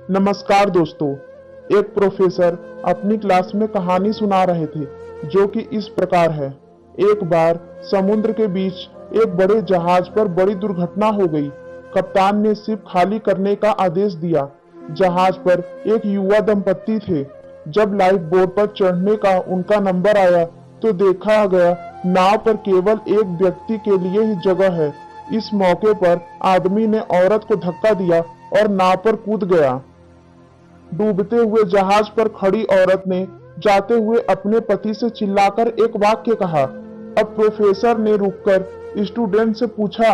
नमस्कार दोस्तों। एक प्रोफेसर अपनी क्लास में कहानी सुना रहे थे जो कि इस प्रकार है। एक बार समुद्र के बीच एक बड़े जहाज पर बड़ी दुर्घटना हो गई। कप्तान ने शिप खाली करने का आदेश दिया। जहाज पर एक युवा दंपत्ति थे। जब लाइफ बोट पर चढ़ने का उनका नंबर आया तो देखा गया नाव पर केवल एक व्यक्ति के लिए ही जगह है। इस मौके पर आदमी ने औरत को धक्का दिया और नाव पर कूद गया। डूबते हुए जहाज पर खड़ी औरत ने जाते हुए अपने पति से चिल्लाकर एक वाक्य कहा। अब प्रोफेसर ने रुककर स्टूडेंट से पूछा,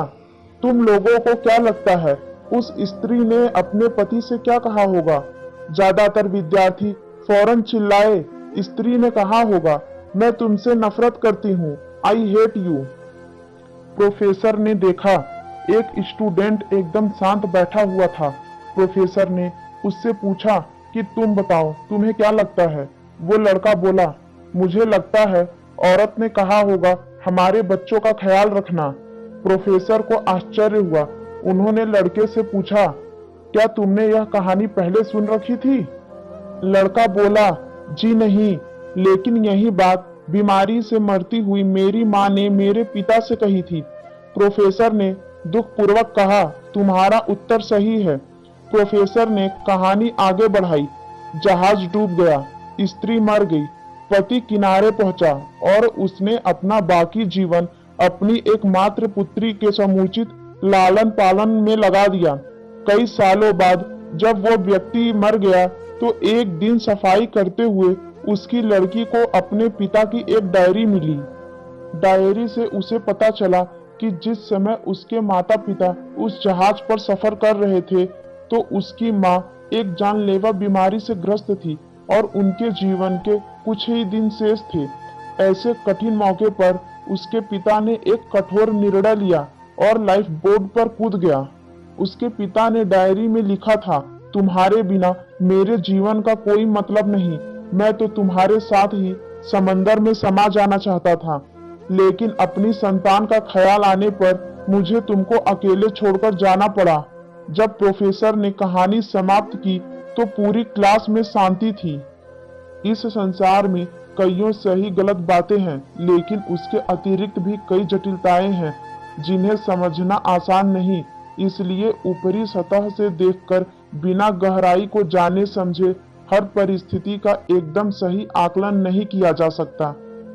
तुम लोगों को क्या लगता है उस स्त्री ने अपने पति से क्या कहा होगा? ज्यादातर विद्यार्थी फौरन चिल्लाए, स्त्री ने कहा होगा, मैं तुमसे नफरत करती हूँ, आई हेट यू। प्रोफेसर ने देखा एक स्टूडेंट एकदम शांत बैठा हुआ था। प्रोफेसर ने उससे पूछा कि तुम बताओ, तुम्हें क्या लगता है? वो लड़का बोला, मुझे लगता है औरत ने कहा होगा, हमारे बच्चों का ख्याल रखना। प्रोफेसर को आश्चर्य हुआ। उन्होंने लड़के से पूछा, क्या तुमने यह कहानी पहले सुन रखी थी? लड़का बोला, जी नहीं, लेकिन यही बात बीमारी से मरती हुई मेरी माँ ने मेरे पिता से कही थी। प्रोफेसर ने दुखपूर्वक कहा, तुम्हारा उत्तर सही है। प्रोफेसर ने कहानी आगे बढ़ाई। जहाज डूब गया, स्त्री मर गई, पति किनारे पहुंचा और उसने अपना बाकी जीवन अपनी एकमात्र पुत्री के समुचित लालन पालन में लगा दिया। कई सालों बाद जब वो व्यक्ति मर गया तो एक दिन सफाई करते हुए उसकी लड़की को अपने पिता की एक डायरी मिली। डायरी से उसे पता चला कि जिस समय उसके माता पिता उस जहाज पर सफर कर रहे थे तो उसकी माँ एक जानलेवा बीमारी से ग्रस्त थी और उनके जीवन के कुछ ही दिन शेष थे। ऐसे कठिन मौके पर उसके पिता ने एक कठोर निर्णय लिया और लाइफ बोट पर कूद गया। उसके पिता ने डायरी में लिखा था, तुम्हारे बिना मेरे जीवन का कोई मतलब नहीं, मैं तो तुम्हारे साथ ही समंदर में समा जाना चाहता था, लेकिन अपनी संतान का ख्याल आने पर मुझे तुमको अकेले छोड़कर जाना पड़ा। जब प्रोफेसर ने कहानी समाप्त की तो पूरी क्लास में शांति थी। इस संसार में कईयों सही गलत बातें हैं, लेकिन उसके अतिरिक्त भी कई जटिलताएं हैं जिन्हें समझना आसान नहीं। इसलिए ऊपरी सतह से देखकर बिना गहराई को जाने समझे हर परिस्थिति का एकदम सही आकलन नहीं किया जा सकता।